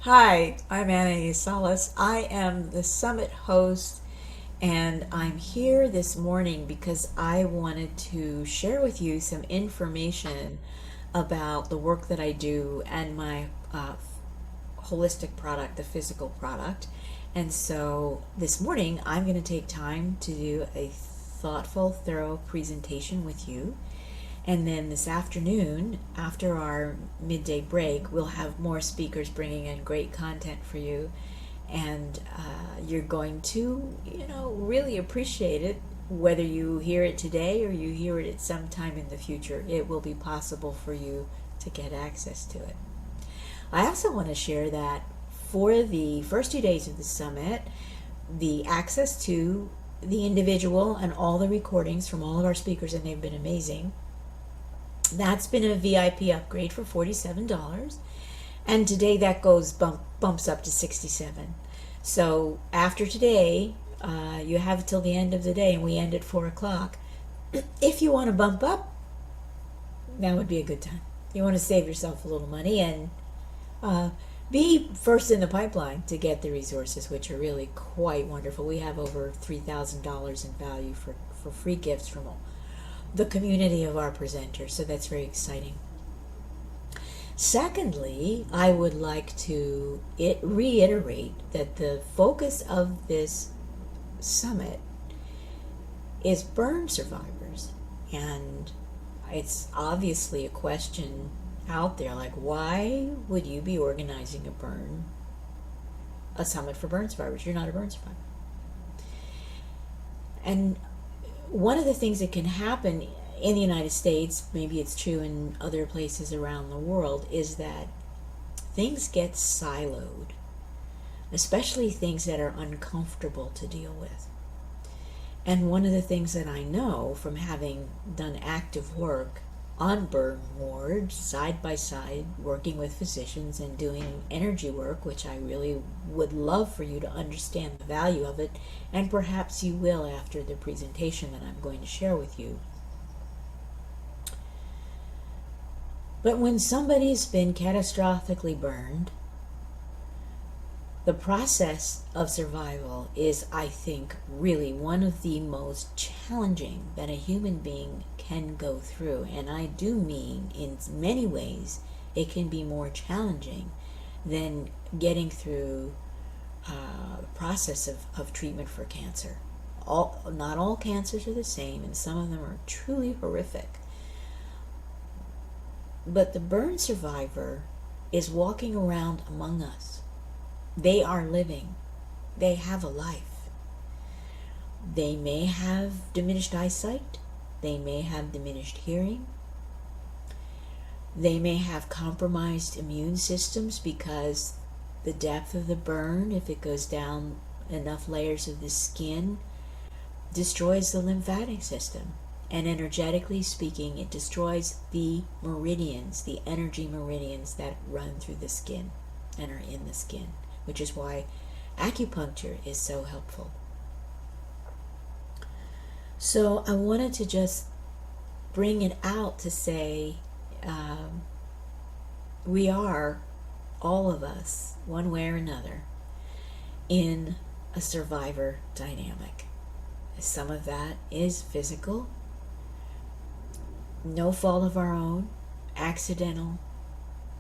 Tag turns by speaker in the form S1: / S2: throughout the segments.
S1: Hi, I'm Anaiis Salles. I am the summit host, and I'm here this morning because I wanted to share with you some information about the work that I do and my holistic product, the physical product. And so this morning, I'm going to take time to do a thoughtful, thorough presentation with you. And then this afternoon, after our midday break, we'll have more speakers bringing in great content for you. And you're going to, really appreciate it, whether you hear it today or you hear it at some time in the future. It will be possible for you to get access to it. I also want to share that for the first 2 days of the summit, the access to the individual and all the recordings from all of our speakers, and they've been amazing. That's been a VIP upgrade for $47, and today that bumps up to $67. So after today, you have till the end of the day, and we end at 4 o'clock. If you want to bump up, that would be a good time. You want to save yourself a little money and be first in the pipeline to get the resources, which are really quite wonderful. We have over $3,000 in value for free gifts from the community of our presenters, so that's very exciting. Secondly, I would like to reiterate that the focus of this summit is burn survivors, and it's obviously a question out there, like, why would you be organizing a summit for burn survivors? You're not a burn survivor. And one of the things that can happen in the United States, maybe it's true in other places around the world, is that things get siloed, especially things that are uncomfortable to deal with. And one of the things that I know from having done active work on burn wards, side by side, working with physicians and doing energy work, which I really would love for you to understand the value of it, and perhaps you will after the presentation that I'm going to share with you. But when somebody's been catastrophically burned, the process of survival is, I think, really one of the most challenging that a human being can go through. And I do mean, in many ways, it can be more challenging than getting through the process of treatment for cancer. Not all cancers are the same, and some of them are truly horrific. But the burn survivor is walking around among us. They are living. They have a life. They may have diminished eyesight. They may have diminished hearing. They may have compromised immune systems because the depth of the burn, if it goes down enough layers of the skin, destroys the lymphatic system. And energetically speaking, it destroys the meridians, the energy meridians that run through the skin and are in the skin, which is why acupuncture is so helpful. So I wanted to just bring it out to say we are, all of us, one way or another, in a survivor dynamic. Some of that is physical, no fault of our own, accidental,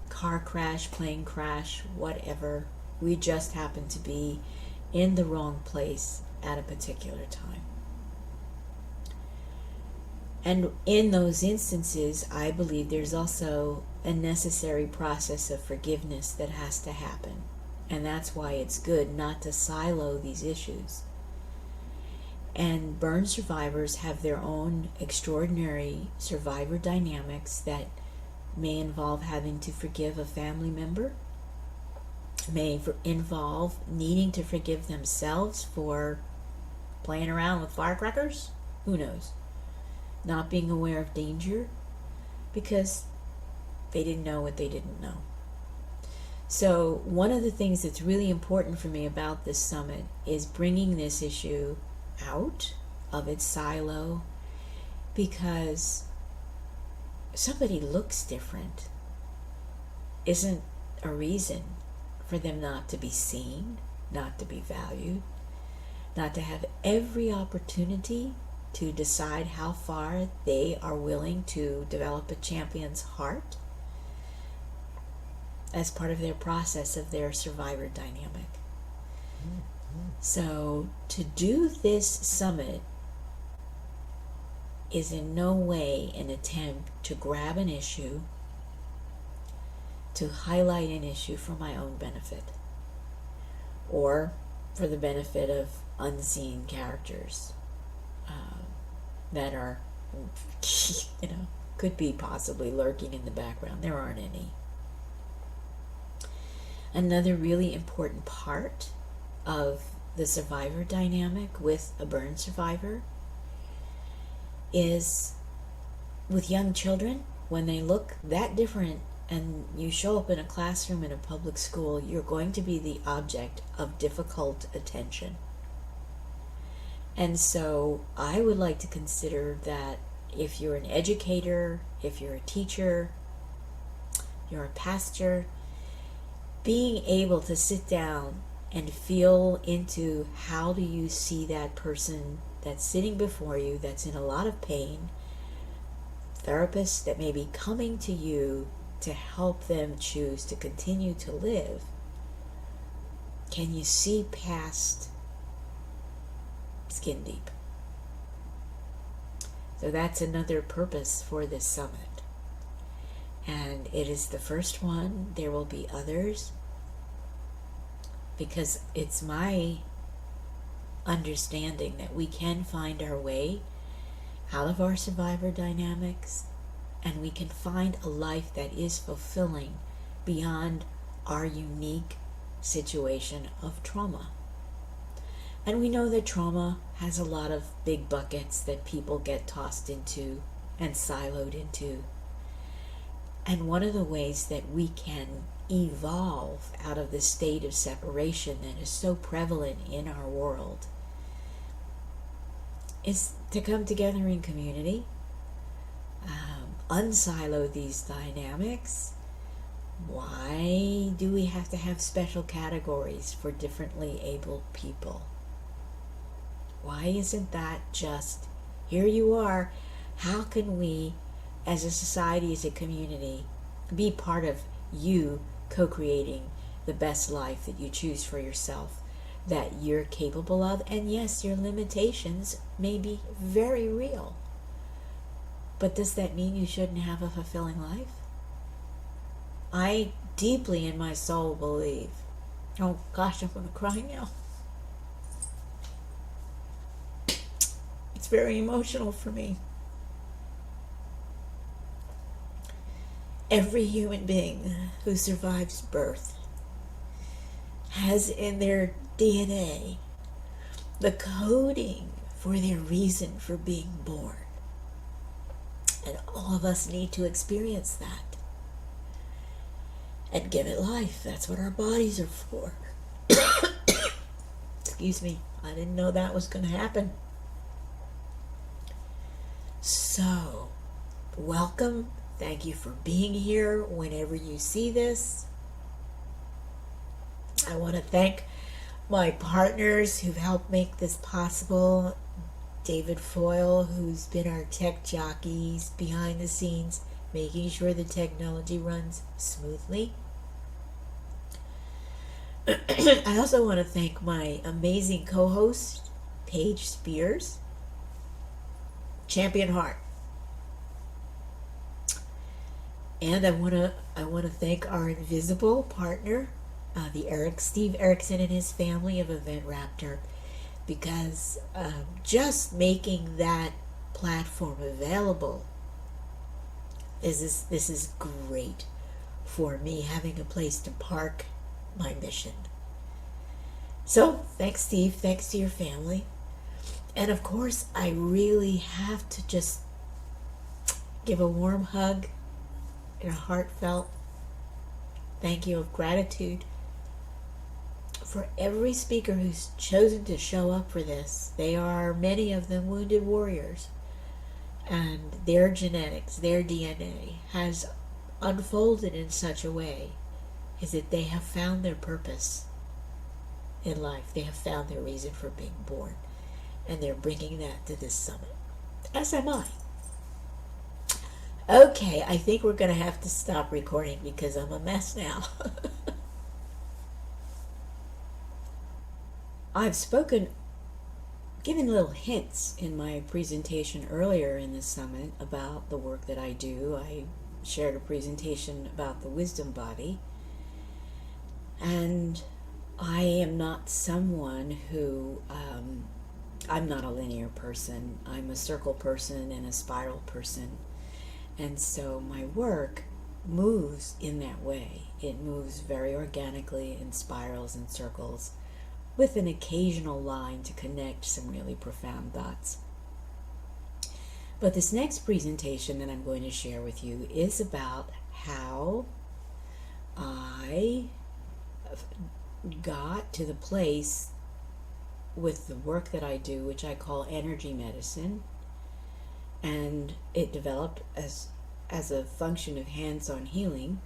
S1: car crash, plane crash, whatever. We just happen to be in the wrong place at a particular time. And in those instances, I believe there's also a necessary process of forgiveness that has to happen. And that's why it's good not to silo these issues. And burn survivors have their own extraordinary survivor dynamics that may involve having to forgive a family member, may involve needing to forgive themselves for playing around with firecrackers, who knows, not being aware of danger because they didn't know what they didn't know. So one of the things that's really important for me about this summit is bringing this issue out of its silo, because somebody looks different isn't a reason for them not to be seen, not to be valued, not to have every opportunity to decide how far they are willing to develop a champion's heart as part of their process of their survivor dynamic. So to do this summit is in no way an attempt to grab an issue, to highlight an issue for my own benefit, or for the benefit of unseen characters that are, could be possibly lurking in the background. There aren't any. Another really important part of the survivor dynamic with a burn survivor is with young children, when they look that different and you show up in a classroom in a public school, you're going to be the object of difficult attention. And so I would like to consider that if you're an educator, if you're a teacher, you're a pastor, being able to sit down and feel into how do you see that person that's sitting before you, that's in a lot of pain, therapists that may be coming to you to help them choose to continue to live. Can you see past skin deep? So that's another purpose for this summit. And it is the first one. There will be others, because it's my understanding that we can find our way out of our survivor dynamics, and we can find a life that is fulfilling beyond our unique situation of trauma. And we know that trauma has a lot of big buckets that people get tossed into and siloed into. And one of the ways that we can evolve out of the state of separation that is so prevalent in our world is to come together in community, unsilo these dynamics. Why do we have to have special categories for differently abled people? Why isn't that just, here you are, how can we, as a society, as a community, be part of you co-creating the best life that you choose for yourself, that you're capable of? And yes, your limitations may be very real, but does that mean you shouldn't have a fulfilling life? I deeply in my soul believe, oh gosh, I'm going to cry now. It's very emotional for me. Every human being who survives birth has in their DNA the coding for their reason for being born. And all of us need to experience that and give it life. That's what our bodies are for. Excuse me, I didn't know that was going to happen. So, welcome. Thank you for being here whenever you see this. I want to thank my partners who've helped make this possible. David Foyle, who's been our tech jockeys behind the scenes, making sure the technology runs smoothly. I also want to thank my amazing co-host, Paige Spears, Champion Heart. And I want to thank our invisible partner, Steve Erickson and his family of Event Raptor, because just making that platform available this is great for me, having a place to park my mission. So thanks, Steve. Thanks to your family. And of course, I really have to just give a warm hug and a heartfelt thank you of gratitude for every speaker who's chosen to show up for this. They are, many of them, wounded warriors, and their genetics, their DNA has unfolded in such a way is that they have found their purpose in life. They have found their reason for being born, and they're bringing that to this summit, as am I. Okay, I think we're going to have to stop recording because I'm a mess now. I've given little hints in my presentation earlier in the summit about the work that I do. I shared a presentation about the wisdom body, and I am not someone who, I'm not a linear person. I'm a circle person and a spiral person. And so my work moves in that way. It moves very organically in spirals and circles, with an occasional line to connect some really profound dots. But this next presentation that I'm going to share with you is about how I got to the place with the work that I do, which I call energy medicine, and it developed as a function of hands-on healing.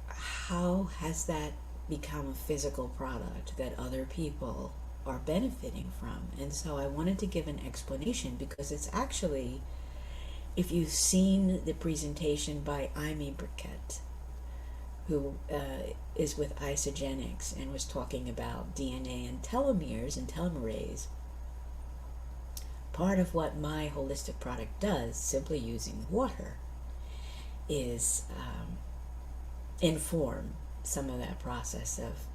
S1: How has that become a physical product that other people are benefiting from? And so I wanted to give an explanation, because it's actually, if you've seen the presentation by Amy Briquette, who is with Isogenics and was talking about DNA and telomeres and telomerase, part of what my holistic product does, simply using water, is inform some of that process of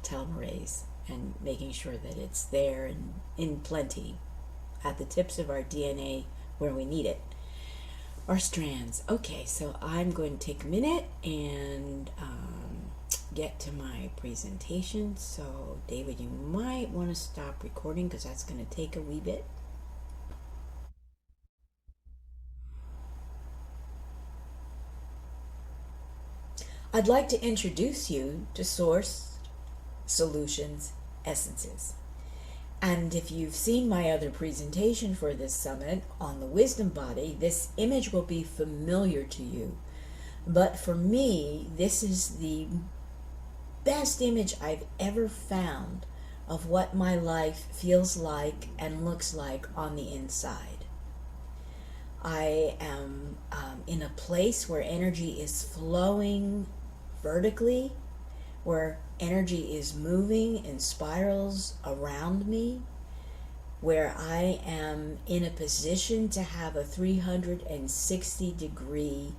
S1: telomerase and making sure that it's there and in plenty at the tips of our DNA where we need it. Our strands. Okay, so I'm going to take a minute and get to my presentation. So David, you might want to stop recording because that's going to take a wee bit. I'd like to introduce you to Source Solutions Essences. And if you've seen my other presentation for this summit on the wisdom body, this image will be familiar to you. But for me, this is the best image I've ever found of what my life feels like and looks like on the inside. I am in a place where energy is flowing vertically, where energy is moving in spirals around me, where I am in a position to have a 360-degree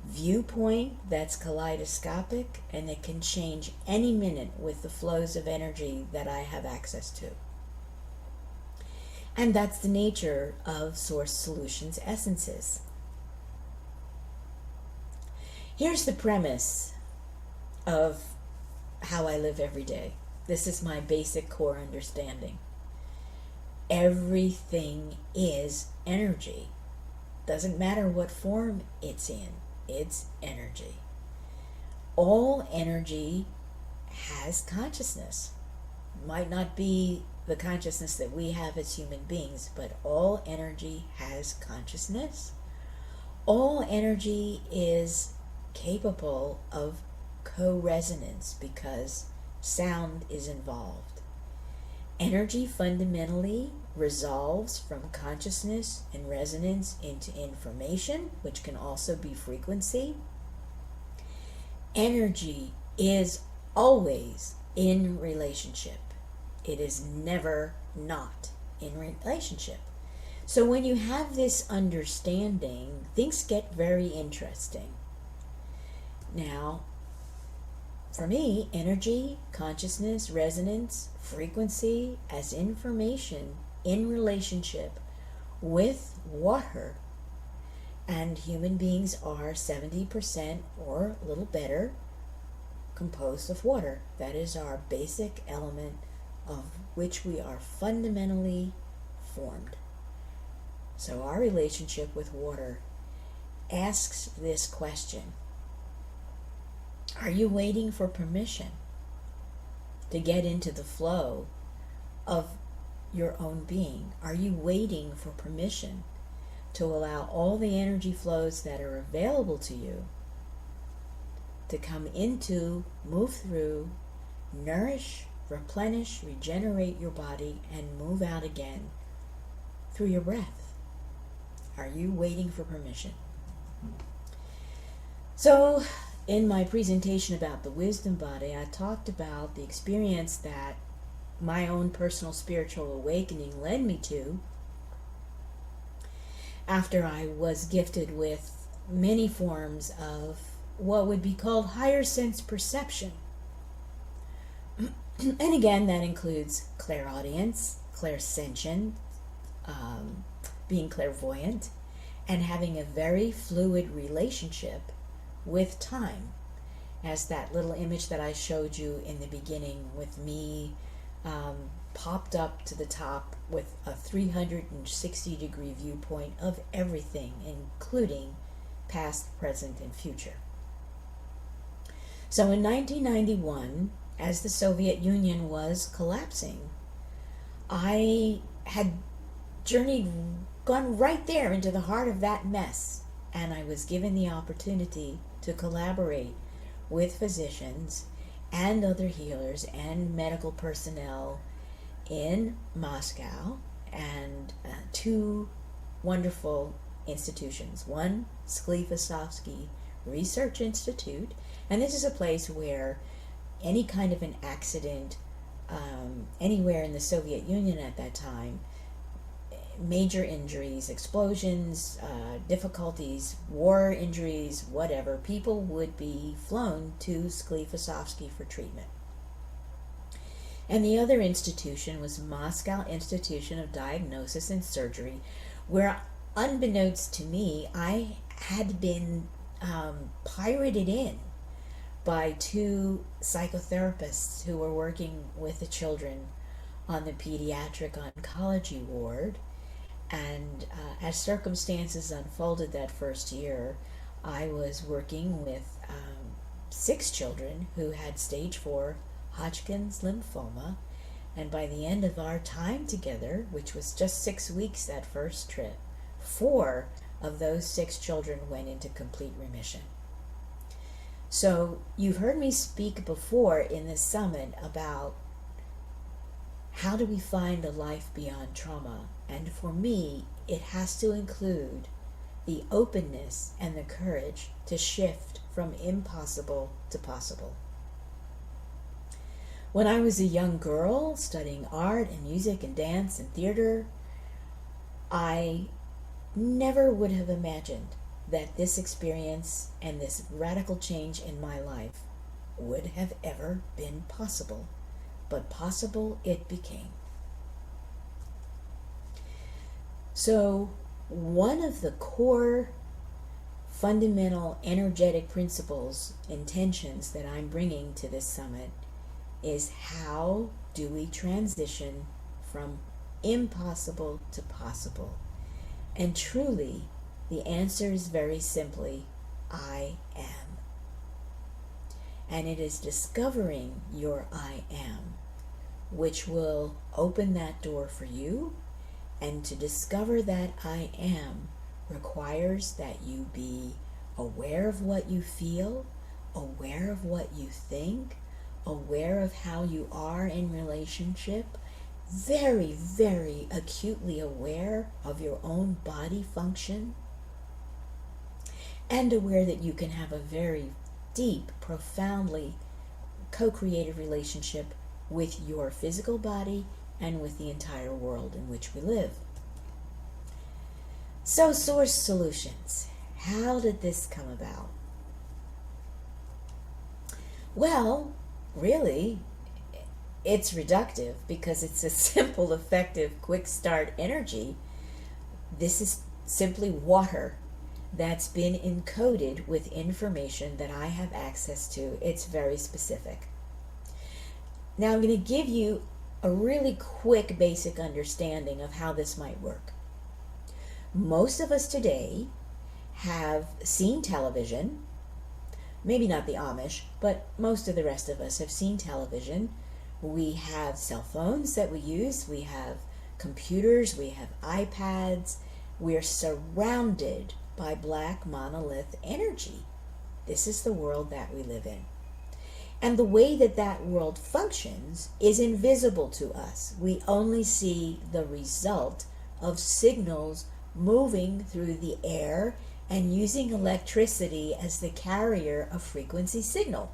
S1: viewpoint that's kaleidoscopic, and it can change any minute with the flows of energy that I have access to. And that's the nature of Source Solutions Essences. Here's the premise of how I live every day. This is my basic core understanding. Everything is energy. Doesn't matter what form it's in, it's energy. All energy has consciousness. Might not be the consciousness that we have as human beings, but all energy has consciousness. All energy is capable of co-resonance because sound is involved. Energy fundamentally resolves from consciousness and resonance into information, which can also be frequency. Energy is always in relationship. It is never not in relationship. So when you have this understanding, things get very interesting. Now, for me, energy, consciousness, resonance, frequency as information in relationship with water, and human beings are 70% or a little better composed of water. That is our basic element of which we are fundamentally formed. So our relationship with water asks this question: are you waiting for permission to get into the flow of your own being? Are you waiting for permission to allow all the energy flows that are available to you to come into, move through, nourish, replenish, regenerate your body, and move out again through your breath. Are you waiting for permission? So, in my presentation about the wisdom body, I talked about the experience that my own personal spiritual awakening led me to after I was gifted with many forms of what would be called higher sense perception. And again, that includes clairaudience, clairsentient, being clairvoyant, and having a very fluid relationship with time, as that little image that I showed you in the beginning with me popped up to the top with a 360-degree viewpoint of everything, including past, present, and future. So in 1991, as the Soviet Union was collapsing, I had gone right there into the heart of that mess, and I was given the opportunity to collaborate with physicians and other healers and medical personnel in Moscow, and two wonderful institutions. One, Sklifosovsky Research Institute, and this is a place where any kind of an accident anywhere in the Soviet Union at that time, major injuries, explosions, difficulties, war injuries, whatever, people would be flown to Sklifosovsky for treatment. And the other institution was Moscow Institution of Diagnosis and Surgery, where, unbeknownst to me, I had been pirated in by two psychotherapists who were working with the children on the pediatric oncology ward. And as circumstances unfolded that first year, I was working with 6 children who had stage 4 Hodgkin's lymphoma. And by the end of our time together, which was just 6 weeks that first trip, 4 of those 6 children went into complete remission. So you've heard me speak before in this summit about how do we find a life beyond trauma? And for me, it has to include the openness and the courage to shift from impossible to possible. When I was a young girl studying art and music and dance and theater, I never would have imagined that this experience and this radical change in my life would have ever been possible. But possible it became. So one of the core fundamental energetic principles, intentions that I'm bringing to this summit is how do we transition from impossible to possible? And truly, the answer is very simply, I am. And it is discovering your I am which will open that door for you. And to discover that I am requires that you be aware of what you feel, aware of what you think, aware of how you are in relationship, very, very acutely aware of your own body function, and aware that you can have a very deep, profoundly co-creative relationship with your physical body and with the entire world in which we live. So, Source Solutions. How did this come about? Well, really, it's reductive because it's a simple, effective, quick start energy. This is simply water that's been encoded with information that I have access to. It's very specific. Now I'm going to give you a really quick basic understanding of how this might work. Most of us today have seen television, maybe not the Amish, but most of the rest of us have seen television. We have cell phones that we use, we have computers, we have iPads. We're surrounded by black monolith energy. This is the world that we live in. And the way that that world functions is invisible to us. We only see the result of signals moving through the air and using electricity as the carrier of frequency signal.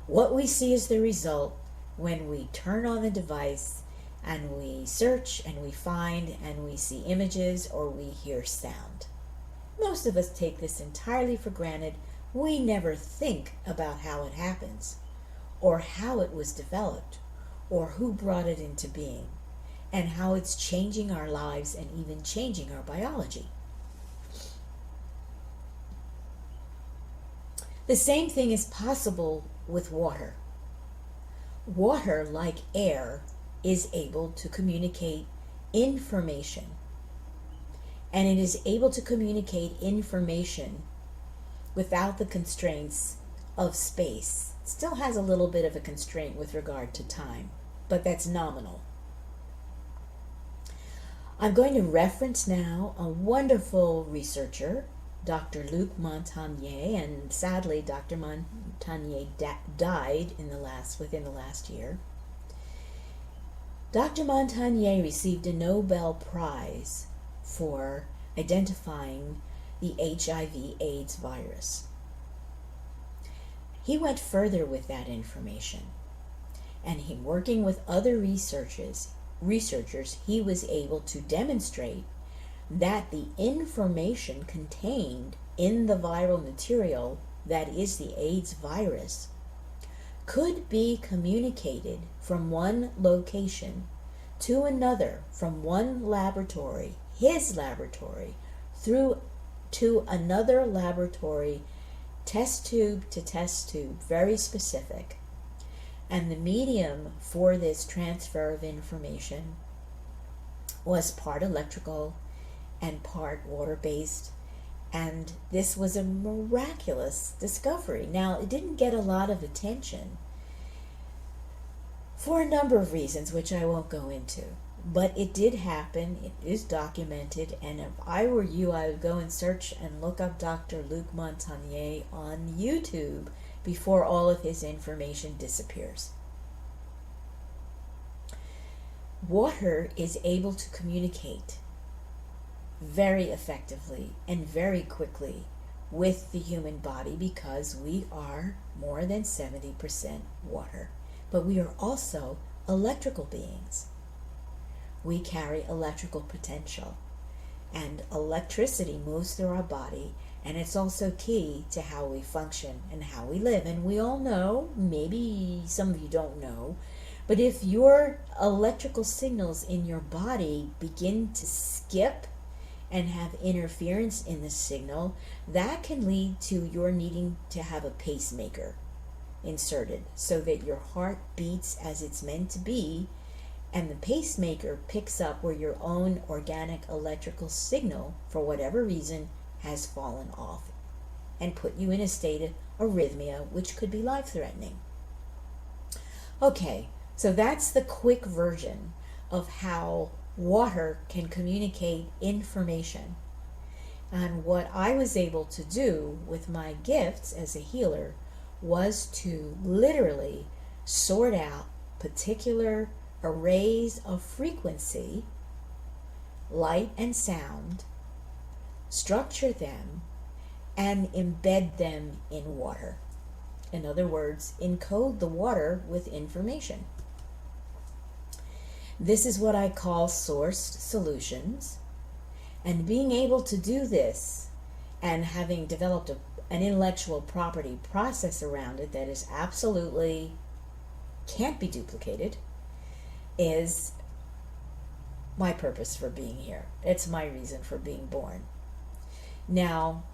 S1: What we see is the result when we turn on the device and we search and we find and we see images or we hear sound. Most of us take this entirely for granted. We never think about how it happens, or how it was developed, or who brought it into being, and how it's changing our lives and even changing our biology. The same thing is possible with water. Water, like air, is able to communicate information. And it is able to communicate information without the constraints of space. It still has a little bit of a constraint with regard to time, but that's nominal. I'm going to reference now a wonderful researcher, Dr. Luke Montagne, and sadly Dr. Montagne died within the last year. Dr. Montagne received a Nobel Prize for identifying the HIV/AIDS virus. He went further with that information, and working with other researchers, he was able to demonstrate that the information contained in the viral material that is the AIDS virus could be communicated from one location to another, from one laboratory, his laboratory, through to another laboratory, test tube to test tube, very specific. And the medium for this transfer of information was part electrical and part water-based, and this was a miraculous discovery. Now, it didn't get a lot of attention for a number of reasons, which I won't go into, but it did happen. It is documented, and if I were you, I would go and search and look up Dr. Luke Montagne on YouTube before all of his information disappears. Water is able to communicate very effectively and very quickly with the human body because we are more than 70% water. But we are also electrical beings. We carry electrical potential, and electricity moves through our body, and it's also key to how we function and how we live. And we all know, maybe some of you don't know, but if your electrical signals in your body begin to skip and have interference in the signal, that can lead to your needing to have a pacemaker inserted so that your heart beats as it's meant to be, and the pacemaker picks up where your own organic electrical signal, for whatever reason, has fallen off and put you in a state of arrhythmia, which could be life-threatening. Okay, so that's the quick version of how water can communicate information. And what I was able to do with my gifts as a healer was to literally sort out particular arrays of frequency, light and sound, structure them, and embed them in water. In other words, encode the water with information. This is what I call sourced solutions. And being able to do this and having developed an intellectual property process around it that is absolutely can't be duplicated is my purpose for being here. It's my reason for being born. Now,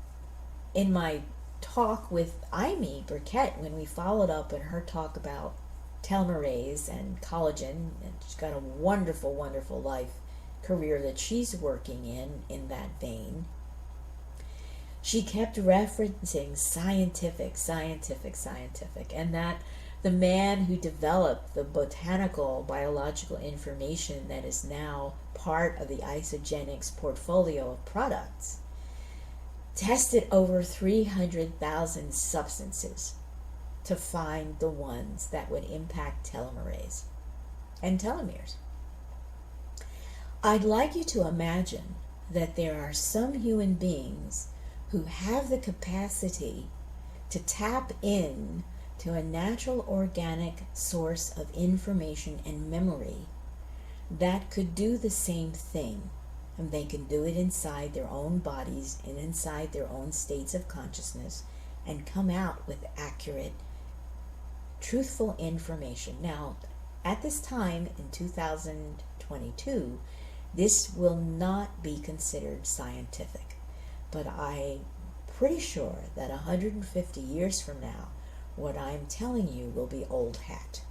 S1: in my talk with Amy Burkett, when we followed up in her talk about telomerase and collagen, and she's got a wonderful, wonderful life career that she's working in that vein, she kept referencing scientific, and that the man who developed the botanical biological information that is now part of the Isogenics portfolio of products tested over 300,000 substances to find the ones that would impact telomerase and telomeres. I'd like you to imagine that there are some human beings who have the capacity to tap in to a natural organic source of information and memory that could do the same thing. And they can do it inside their own bodies and inside their own states of consciousness and come out with accurate, truthful information. Now, at this time in 2022, this will not be considered scientific, but I'm pretty sure that 150 years from now, what I'm telling you will be old hat.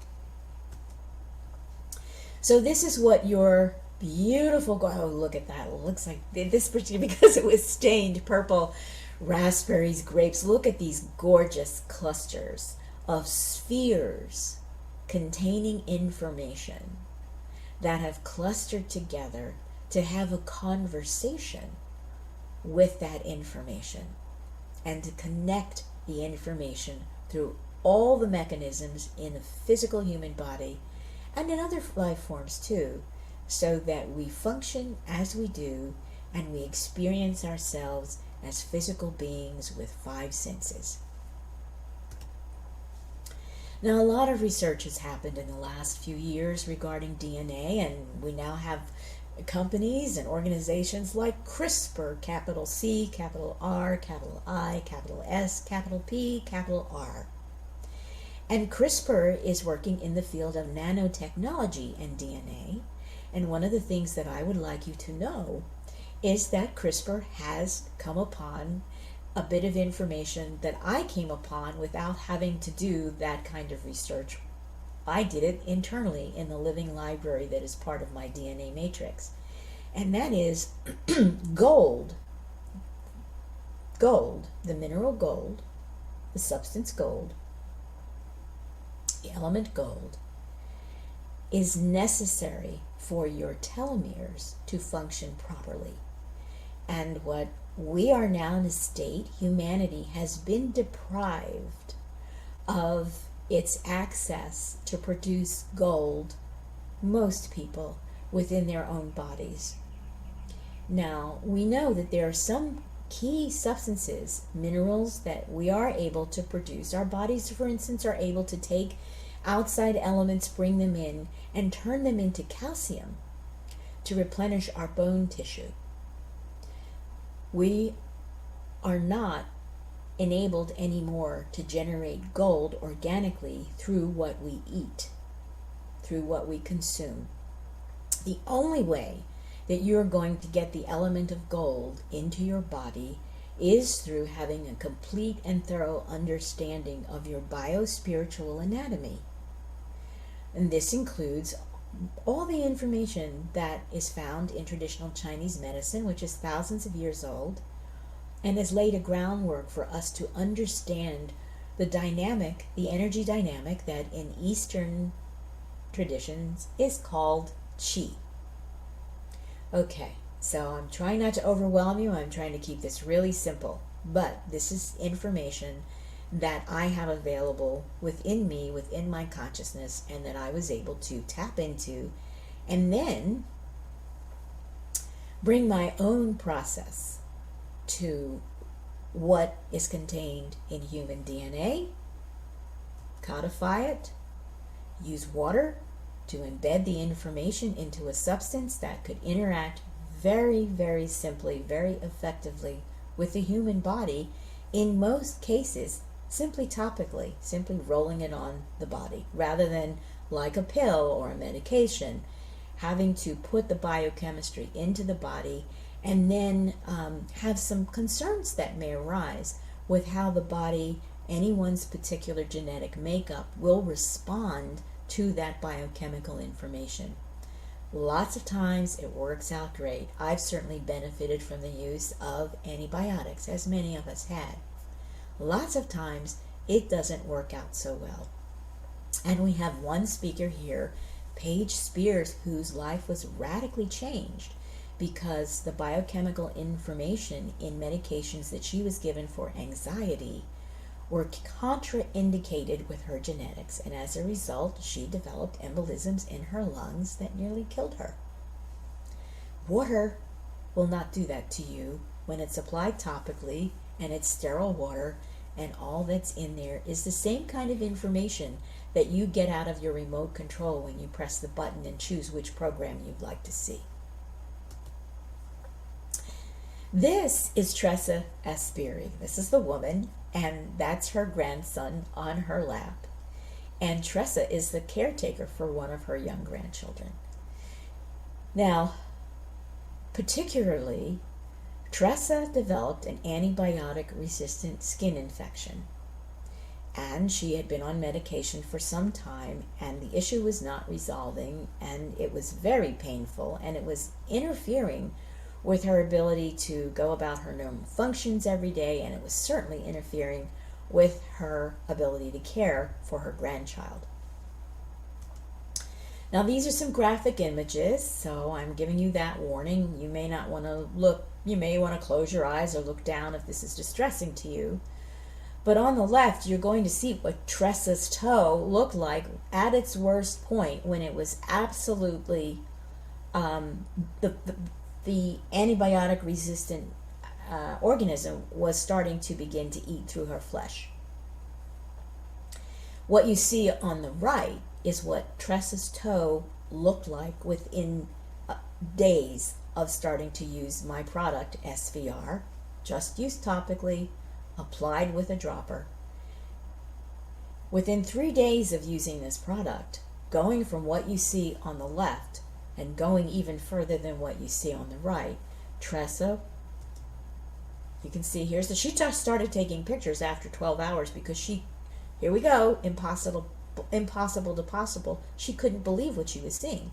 S1: So this is what your beautiful, oh, look at that. It looks like this particular, because it was stained purple, raspberries, grapes. Look at these gorgeous clusters of spheres containing information that have clustered together to have a conversation with that information and to connect the information through all the mechanisms in the physical human body and in other life forms too, so that we function as we do and we experience ourselves as physical beings with 5 senses. Now, a lot of research has happened in the last few years regarding DNA, and we now have companies and organizations like CRISPR, capital C, capital R, capital I, capital S, capital P, capital R. And CRISPR is working in the field of nanotechnology and DNA. And one of the things that I would like you to know is that CRISPR has come upon a bit of information that I came upon without having to do that kind of research. I did it internally in the living library that is part of my DNA matrix. And that is gold. Gold, the mineral gold, the substance gold, the element gold, is necessary for your telomeres to function properly. And what we are now in a state, humanity has been deprived of its access to produce gold, most people, within their own bodies. Now, we know that there are some key substances, minerals, that we are able to produce. Our bodies, for instance, are able to take outside elements, bring them in, and turn them into calcium to replenish our bone tissue. We are not enabled anymore to generate gold organically through what we eat, through what we consume. The only way that you're going to get the element of gold into your body is through having a complete and thorough understanding of your biospiritual anatomy. And this includes all the information that is found in traditional Chinese medicine, which is thousands of years old, and has laid a groundwork for us to understand the dynamic, the energy dynamic that in Eastern traditions is called qi. Okay, so I'm trying not to overwhelm you. I'm trying to keep this really simple, but this is information that I have available within me, within my consciousness, and that I was able to tap into and then bring my own process to what is contained in human DNA, codify it, use water to embed the information into a substance that could interact very, very simply, very effectively with the human body, in most cases simply topically, simply rolling it on the body, rather than like a pill or a medication, having to put the biochemistry into the body and then have some concerns that may arise with how the body, anyone's particular genetic makeup, will respond to that biochemical information. Lots of times it works out great. I've certainly benefited from the use of antibiotics, as many of us had. Lots of times it doesn't work out so well. And we have one speaker here, Paige Spears, whose life was radically changed because the biochemical information in medications that she was given for anxiety were contraindicated with her genetics, and as a result, she developed embolisms in her lungs that nearly killed her. Water will not do that to you when it's applied topically and it's sterile water, and all that's in there is the same kind of information that you get out of your remote control when you press the button and choose which program you'd like to see. This is Tressa Aspiri. This is the woman, and that's her grandson on her lap. And Tressa is the caretaker for one of her young grandchildren. Now, particularly, Tressa developed an antibiotic-resistant skin infection. And she had been on medication for some time, and the issue was not resolving, and it was very painful, and it was interfering with her ability to go about her normal functions every day, and it was certainly interfering with her ability to care for her grandchild. Now, these are some graphic images, so I'm giving you that warning. You may not want to look, you may want to close your eyes or look down if this is distressing to you. But on the left, you're going to see what Tressa's toe looked like at its worst point, when it was absolutely the antibiotic-resistant organism was starting to begin to eat through her flesh. What you see on the right is what Tressa's toe looked like within days of starting to use my product, SVR, just used topically, applied with a dropper. Within 3 days of using this product, going from what you see on the left and going even further than what you see on the right, Tressa, you can see here, so she just started taking pictures after 12 hours because she, here we go, impossible to possible, she couldn't believe what she was seeing.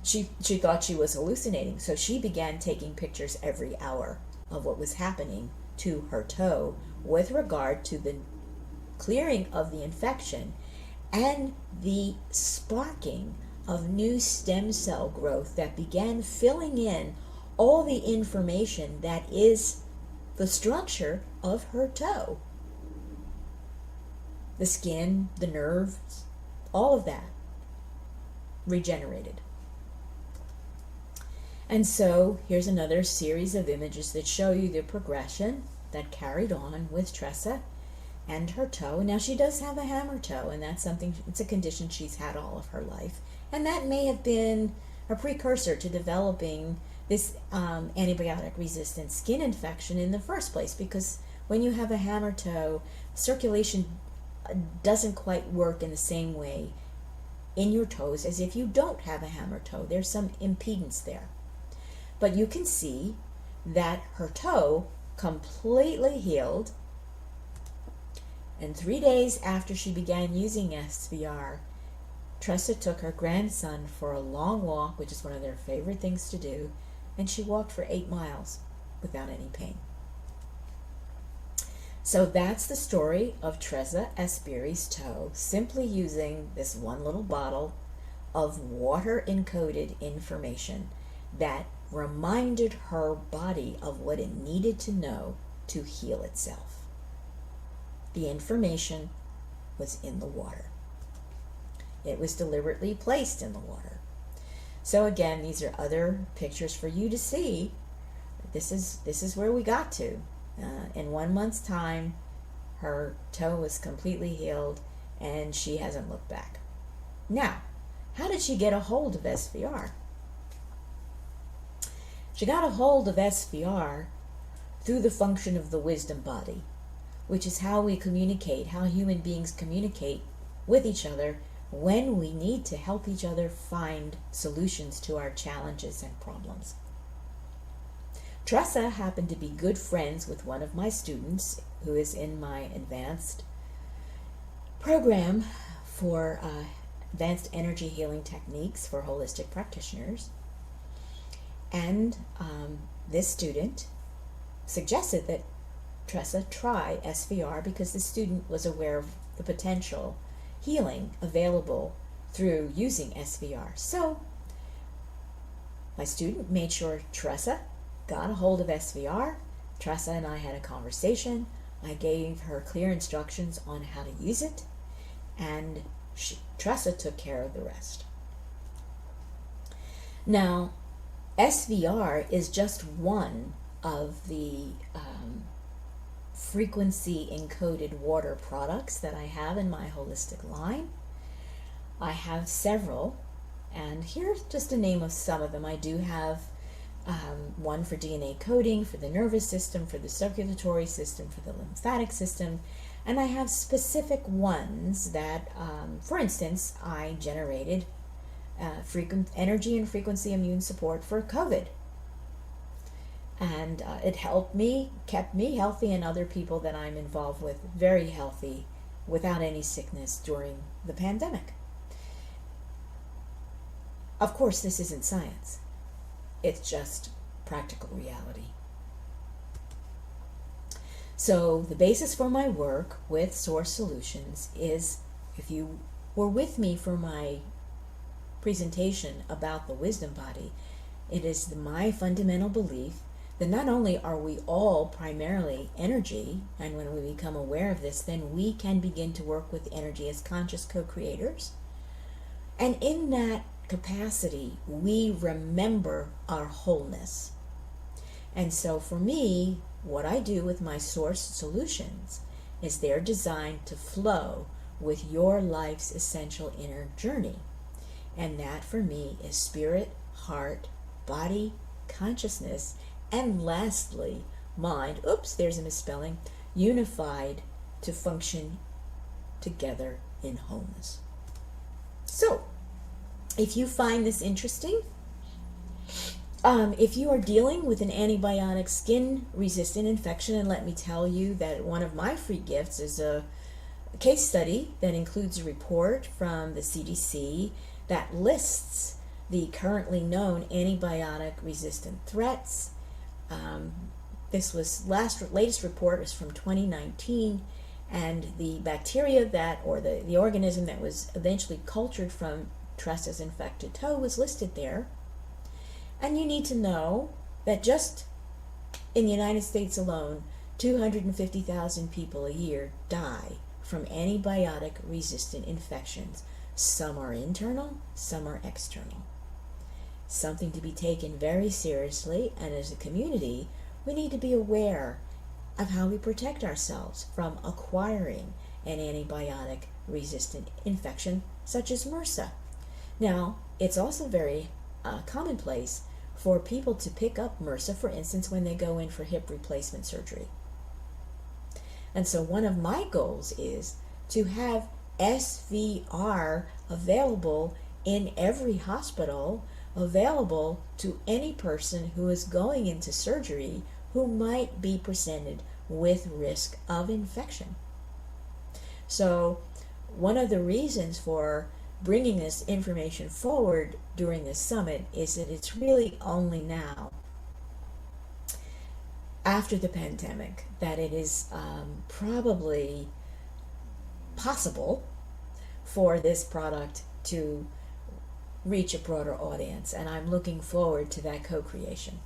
S1: She thought she was hallucinating, so she began taking pictures every hour of what was happening to her toe with regard to the clearing of the infection and the sparking of new stem cell growth that began filling in all the information that is the structure of her toe. The skin, the nerves, all of that regenerated. And so here's another series of images that show you the progression that carried on with Tressa and her toe. Now, she does have a hammer toe, and that's something, it's a condition she's had all of her life. And that may have been a precursor to developing this antibiotic-resistant skin infection in the first place, because when you have a hammer toe, circulation doesn't quite work in the same way in your toes as if you don't have a hammer toe. There's some impedance there. But you can see that her toe completely healed, and 3 days after she began using SVR, Tressa took her grandson for a long walk, which is one of their favorite things to do, and she walked for 8 miles without any pain. So that's the story of Tressa Aspiri's toe, simply using this one little bottle of water-encoded information that reminded her body of what it needed to know to heal itself. The information was in the water. It was deliberately placed in the water. So again, these are other pictures for you to see. This is where we got to. In 1 month's time, her toe was completely healed, and she hasn't looked back. Now, how did she get a hold of SVR? She got a hold of SVR through the function of the wisdom body, which is how we communicate, how human beings communicate with each other when we need to help each other find solutions to our challenges and problems. Tressa happened to be good friends with one of my students who is in my advanced program for advanced energy healing techniques for holistic practitioners. And this student suggested that Tressa try SVR because the student was aware of the potential healing available through using SVR. So My student made sure Tressa got a hold of SVR. Tressa and I had a conversation. I gave her clear instructions on how to use it, and Tressa took care of the rest. Now, SVR is just one of the frequency encoded water products that I have in my holistic line. I have several, and here's just a name of some of them. I do have one for DNA coding, for the nervous system, for the circulatory system, for the lymphatic system, and I have specific ones that, for instance, I generated frequent energy and frequency immune support for COVID. And it helped me, kept me healthy, and other people that I'm involved with very healthy without any sickness during the pandemic. Of course, this isn't science. It's just practical reality. So the basis for my work with Source Solutions is, if you were with me for my presentation about the wisdom body, it is my fundamental belief that not only are we all primarily energy, and when we become aware of this, then we can begin to work with energy as conscious co-creators. And in that capacity, we remember our wholeness. And so for me, what I do with my Source Solutions is they're designed to flow with your life's essential inner journey. And that for me is spirit, heart, body, consciousness, and lastly, mind, oops, there's a misspelling, unified to function together in wholeness. So, if you find this interesting, if you are dealing with an antibiotic skin resistant infection, and let me tell you that one of my free gifts is a case study that includes a report from the CDC that lists the currently known antibiotic resistant threats. This latest report was from 2019, and the bacteria that, or the organism that was eventually cultured from Tressa's infected toe was listed there. And you need to know that just in the United States alone, 250,000 people a year die from antibiotic resistant infections. Some are internal, some are external. Something to be taken very seriously, and as a community, we need to be aware of how we protect ourselves from acquiring an antibiotic resistant infection such as MRSA. Now, it's also very commonplace for people to pick up MRSA, for instance, when they go in for hip replacement surgery. And so one of my goals is to have SVR available in every hospital, available to any person who is going into surgery who might be presented with risk of infection. So one of the reasons for bringing this information forward during this summit is that it's really only now, after the pandemic, that it is probably possible for this product to reach a broader audience, and I'm looking forward to that co-creation.